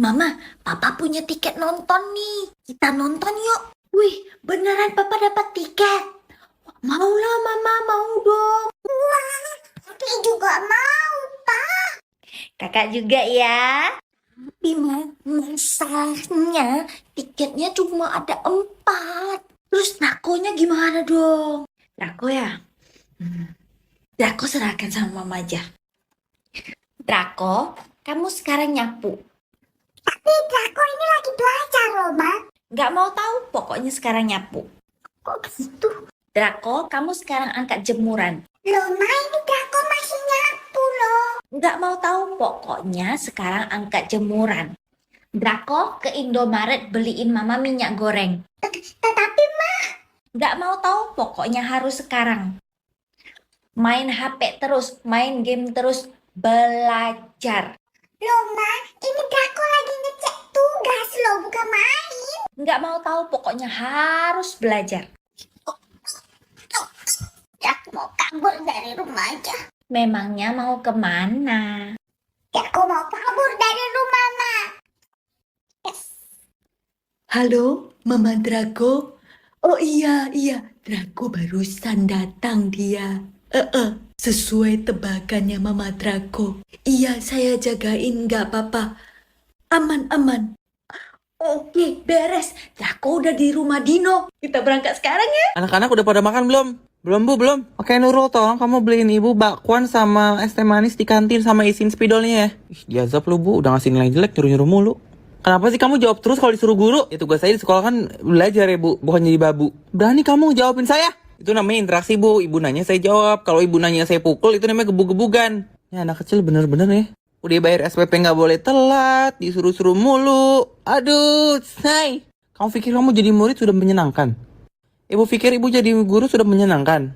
Mama, Papa punya tiket nonton nih. Kita nonton yuk. Wih, beneran Papa dapat tiket. Maulah Mama, mau dong. Wah, aku juga mau, Pak. Kakak juga ya. Tapi masalahnya tiketnya cuma ada 4. Terus Drakonya gimana dong? Drako ya? Drako serahkan sama Mama aja. Drako, kamu sekarang nyapu. Tapi Drako ini lagi belajar loh, Ma. Nggak mau tahu, pokoknya sekarang nyapu. Kok gitu? Drako, kamu sekarang angkat jemuran. Loh, Ma, ini Drako masih nyapu loh. Nggak mau tahu, pokoknya sekarang angkat jemuran. Drako, ke Indomaret beliin Mama minyak goreng. Tetapi, Ma. Nggak mau tahu, pokoknya harus sekarang. Main HP terus, main game terus, belajar. Loh, Ma, ini Drako lagi ngecek tugas loh, bukan main. Nggak mau tahu, pokoknya harus belajar. Aku mau kabur dari rumah aja. Memangnya mau kemana? Aku mau kabur dari rumah, Ma. Yes. Halo, Mama Drako. Oh iya, Drako barusan datang dia. Sesuai tebakannya Mama Drako. Iya, saya jagain, nggak apa-apa. Aman. Oke, beres. Drako udah di rumah Dino. Kita berangkat sekarang ya. Anak-anak udah pada makan belum? Belum, Bu, belum. Oke, Nurul, tolong kamu beliin Ibu bakwan sama es teh manis di kantin sama isiin spidolnya ya. Ih, diazab lu, Bu. Udah ngasih nilai jelek, nyuruh-nyuruh mulu. Kenapa sih kamu jawab terus kalau disuruh guru? Ya tugas saya di sekolah kan belajar ya, Bu, bukan jadi babu. Berani kamu jawabin saya? Itu namanya interaksi, Bu. Ibu nanya saya jawab. Kalau ibu nanya saya pukul, itu namanya gebug-gebugan. Ya anak kecil bener-bener ya. Udah bayar SPP nggak boleh telat, disuruh-suruh mulu. Aduh, say. Kamu pikir kamu jadi murid sudah menyenangkan? Ibu pikir ibu jadi guru sudah menyenangkan?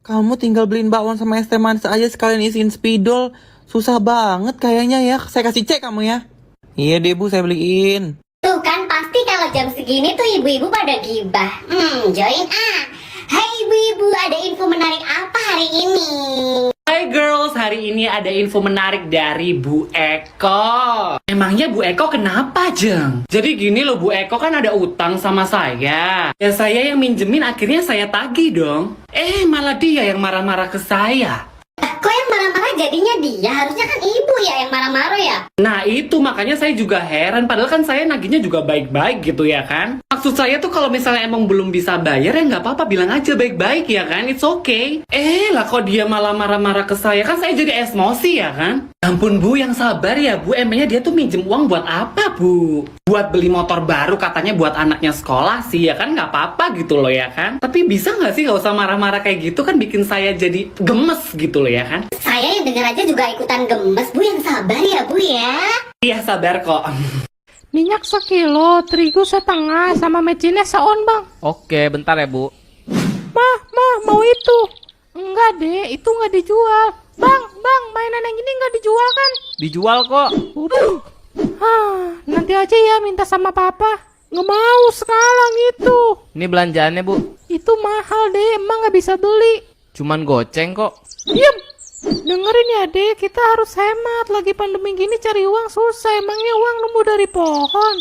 Kamu tinggal beliin bakwan sama es teh manis aja sekalian isiin spidol. Susah banget kayaknya ya. Saya kasih cek kamu ya. Iya deh, Bu, saya beliin. Tuh kan pasti kalau jam segini tuh ibu-ibu pada gibah. Join ah. Hai ibu-ibu, ada info menarik apa hari ini? Hai girls, hari ini ada info menarik dari Bu Eko. Emangnya Bu Eko kenapa, Jeng? Jadi gini loh, Bu Eko kan ada utang sama saya. Ya saya yang minjemin, akhirnya saya tagih dong. Malah dia yang marah-marah ke saya. Kok yang marah-marah jadinya dia? Harusnya kan ibu ya yang marah-marah ya? Nah itu makanya saya juga heran, padahal kan saya nagihnya juga baik-baik gitu ya kan. Maksud saya tuh kalau misalnya emang belum bisa bayar ya nggak apa-apa, bilang aja baik-baik ya kan, it's okay. Lah kok dia malah marah-marah ke saya, kan saya jadi emosi ya kan. Ampun Bu, yang sabar ya Bu, emangnya dia tuh minjem uang buat apa Bu? Buat beli motor baru katanya buat anaknya sekolah sih ya kan, nggak apa-apa gitu loh ya kan. Tapi bisa nggak sih nggak usah marah-marah kayak gitu, kan bikin saya jadi gemes gitu loh ya kan. Saya yang dengar aja juga ikutan gemes. Bu, yang sabar ya Bu ya. Iya sabar kok. Minyak 1 kilo, terigu 1,5, sama mecinnya seon bang. Oke, bentar ya, Bu. Mah, mau itu. Enggak deh, itu nggak dijual. Bang, mainan yang ini nggak dijual kan? Dijual kok. Nanti aja ya minta sama papa. Nggak mau sekarang itu. Ini belanjaannya, Bu. Itu mahal deh, emang nggak bisa beli. Cuman goceng kok. Diam. Dengerin ya dek, kita harus hemat. Lagi pandemi gini cari uang susah. Emangnya uang nemu dari pohon?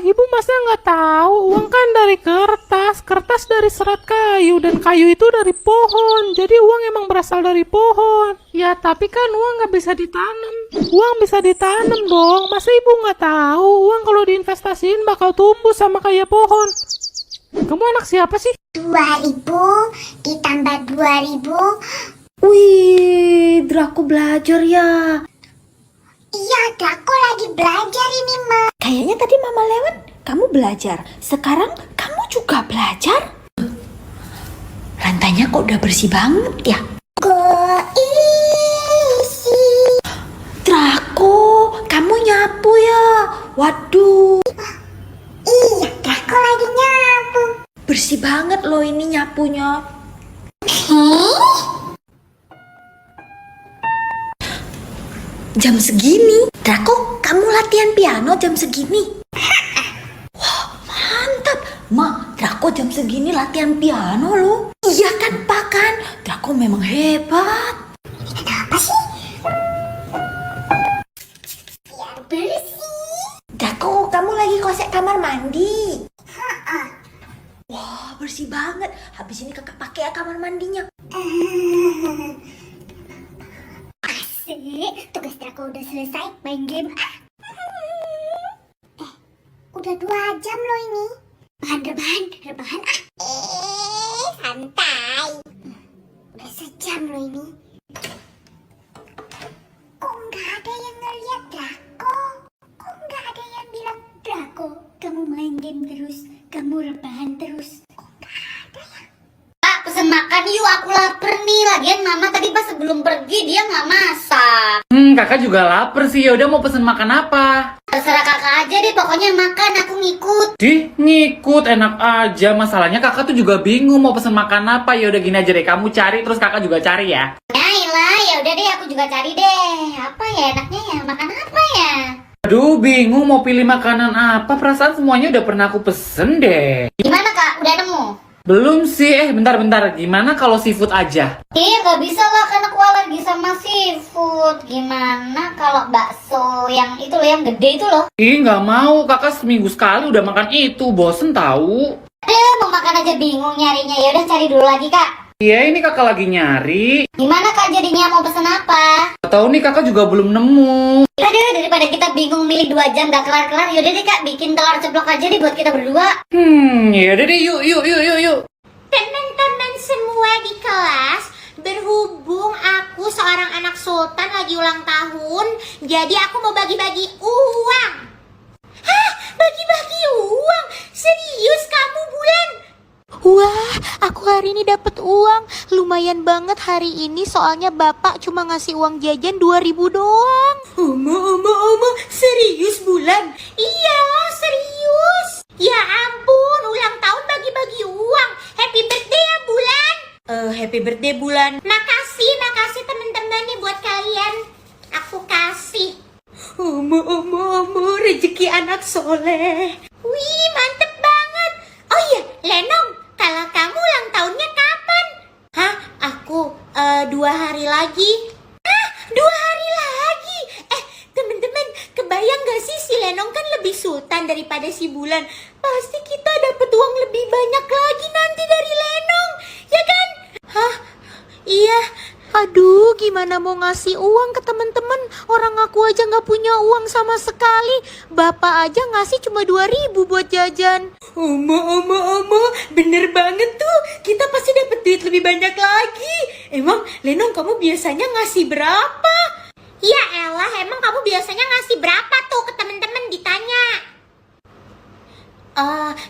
Ibu masa nggak tahu? Uang kan dari kertas dari serat kayu, dan kayu itu dari pohon. Jadi uang emang berasal dari pohon. Ya tapi kan uang nggak bisa ditanam. Uang bisa ditanam dong. Masa ibu nggak tahu? Uang kalau diinvestasiin bakal tumbuh sama kayak pohon. Kamu anak siapa sih? 2.000 ditambah 2.000. Wih, Drako belajar ya. Iya, Drako lagi belajar ini, Ma. Kayaknya tadi Mama lewat, kamu belajar. Sekarang kamu juga belajar? Lantainya kok udah bersih banget ya? Keisi. Drako, kamu nyapu ya? Waduh, Iya, Drako lagi nyapu. bersih banget loh ini nyapunya. Jam segini? Drako, kamu latihan piano jam segini? Wah, mantap. Ma, Drako jam segini latihan piano loh. Iya kan, Pak kan? Drako memang hebat. Ada apa sih? Biar bersih. kamu lagi kosek kamar mandi? Wah, bersih banget. Habis ini kakak pakai ya kamar mandinya. Asik, tugas Draco udah selesai main game. Udah 2 jam loh ini. Rebahan. Santai. Udah sejam loh ini. Kok nggak ada yang ngeliat Draco? Kok nggak ada yang bilang, Draco, kamu main game terus, kamu rebahan terus? Kok nggak ada ya? Pak, pesen makan yuk, aku lapar nih. Lagian mama tadi pas sebelum pergi dia nggak masak. Kakak juga lapar sih. Ya udah mau pesen makan apa? Terserah kakak aja deh, pokoknya makan, aku ngikut. Ngikut enak aja. Masalahnya kakak tuh juga bingung mau pesen makan apa. Ya udah gini aja deh, kamu cari terus kakak juga cari ya. Ya udah deh, aku juga cari deh. Apa ya enaknya ya? Makan apa ya? Aduh, bingung mau pilih makanan apa. Perasaan semuanya udah pernah aku pesen deh. Gimana kak? Udah nemu? Belum sih. Bentar. Gimana kalau seafood aja? Nggak bisa lah, karena aku alergi sama seafood. Gimana kalau bakso yang itu loh, yang gede itu loh? Nggak mau. Kakak seminggu sekali udah makan itu. Bosen tahu. Mau makan aja bingung nyarinya. Ya udah cari dulu lagi kak. Iya, ini kakak lagi nyari. Gimana kak jadinya, mau pesen apa? Tahu nih kakak juga belum nemu. Aduh, daripada kita bingung milih 2 jam gak kelar-kelar, yaudah deh kak, bikin telur ceplok aja deh buat kita berdua. Ya udah deh, yuk. Teman-teman semua di kelas, berhubung aku seorang anak sultan lagi ulang tahun, jadi aku mau bagi-bagi uang. Hah? Bagi-bagi uang? Serius kamu, Bulan? Wah, aku hari ini dapat uang. Lumayan banget hari ini soalnya bapak cuma ngasih uang jajan 2.000 doang. Omo, serius Bulan? Iyalah serius. Ya ampun, ulang tahun bagi-bagi uang. Happy birthday ya Bulan. Happy birthday Bulan. Makasih teman-teman nih buat kalian. Aku kasih. Omo, rezeki anak soleh. Wih, mantep banget. Oh iya, Lenong, kalau kamu ulang tahunnya kapan? Hah? Aku 2 hari lagi. 2 hari lagi? Teman-teman, kebayang gak sih si Lenong kan lebih sultan daripada si Bulan. Pasti kita dapat uang lebih banyak lagi nanti dari Lenong, ya kan? Hah? Iya. Aduh, gimana mau ngasih uang ke teman-teman? Orang aku aja nggak punya uang sama sekali. Bapak aja ngasih cuma 2.000 buat jajan. Omo, bener banget tuh. Kita pasti dapat duit lebih banyak lagi. Emang Lenong kamu biasanya ngasih berapa? Ya elah, emang kamu biasanya ngasih berapa tuh ke teman-teman ditanya?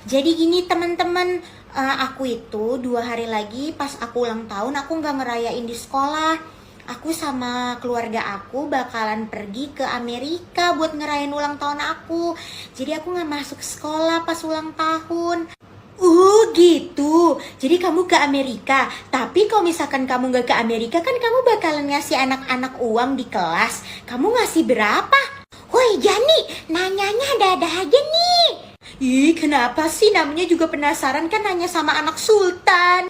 Jadi gini teman-teman, aku itu 2 hari lagi pas aku ulang tahun aku nggak ngerayain di sekolah. Aku sama keluarga aku bakalan pergi ke Amerika buat ngerayain ulang tahun aku. Jadi aku nggak masuk sekolah pas ulang tahun. Gitu. Jadi kamu ke Amerika. Tapi kalau misalkan kamu nggak ke Amerika kan kamu bakalan ngasih anak-anak uang di kelas. Kamu ngasih berapa? Woi Jani, nanyanya ada-ada aja nih. Kenapa sih? Namanya juga penasaran kan nanya sama anak sultan.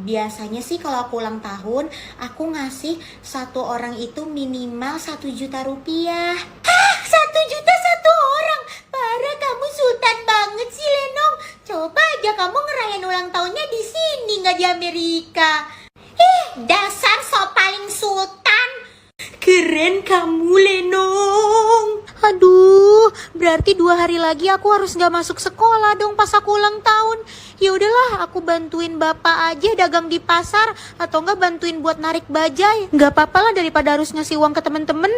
Biasanya sih kalau aku ulang tahun, aku ngasih satu orang itu minimal 1 juta rupiah. Hah? 1 juta satu orang? Parah, kamu sultan banget sih Lenong. Coba aja kamu ngerayain ulang tahunnya di sini, nggak di Amerika. Dasar so paling sultan. Keren kamu Lenong. Aduh, berarti 2 hari lagi aku harus nggak masuk sekolah dong pas aku ulang tahun. Ya udahlah, aku bantuin bapak aja dagang di pasar atau nggak bantuin buat narik bajai. Nggak apa-apa lah daripada harus ngasih uang ke temen-temen.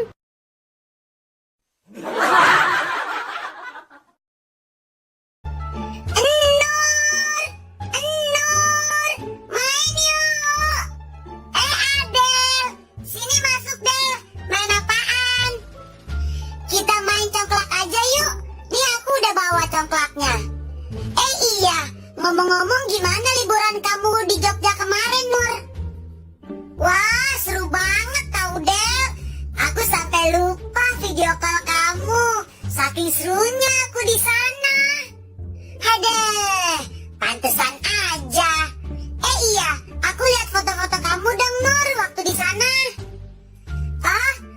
Main yuk. Adel, sini masuk Del. Main apaan? Kita main congklak aja yuk. Nih aku udah bawa congklaknya. Iya, ngomong-ngomong gimana liburan kamu di Jogja kemarin, Nur? Wah, seru banget tau Del. Aku sampai lupa video call kamu. Saking serunya aku di sana. Hadeh, pantesan aja. Iya, aku lihat foto-foto kamu dong Nur waktu di sana.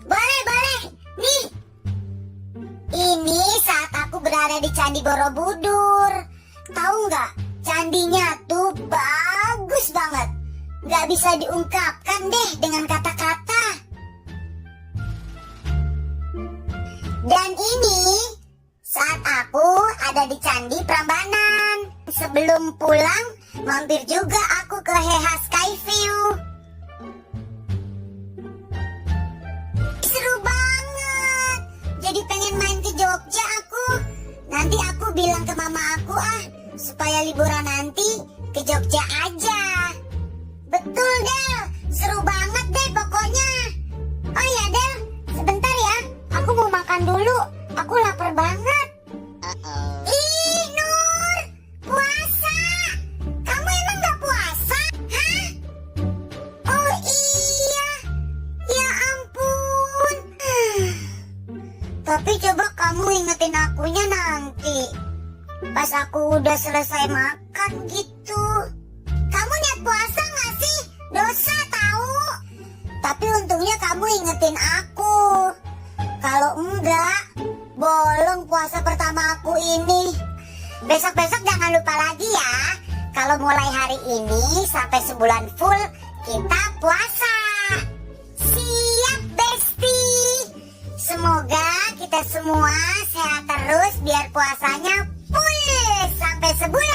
Boleh. Nih. Ini saat aku berada di Candi Borobudur. Tahu nggak? Candinya tuh bagus banget. Nggak bisa diungkapkan deh dengan kata-kata. Dan ini saat aku ada di Candi Prambanan. Sebelum pulang, mampir juga aku ke Heha Skyview. Seru banget. Jadi pengen main ke Jogja aku. Nanti aku bilang ke mama aku supaya liburan nanti ke Jogja aja. Betul Del, seru banget deh pokoknya. Oh ya Del, sebentar ya, aku mau makan dulu. Aku lapar banget. Ih Nur, puasa. Kamu emang gak puasa? Hah? Oh iya, ya ampun. Tapi coba kamu ingetin akunya nanti. Pas aku udah selesai makan gitu. Kamu niat puasa gak sih? Dosa tahu. Tapi untungnya kamu ingetin aku. Kalau enggak, bolong puasa pertama aku ini. Besok-besok jangan lupa lagi ya. Kalau mulai hari ini sampai sebulan full, kita puasa. Siap, Besti. Semoga kita semua sehat terus biar puasanya full sampai sebulan.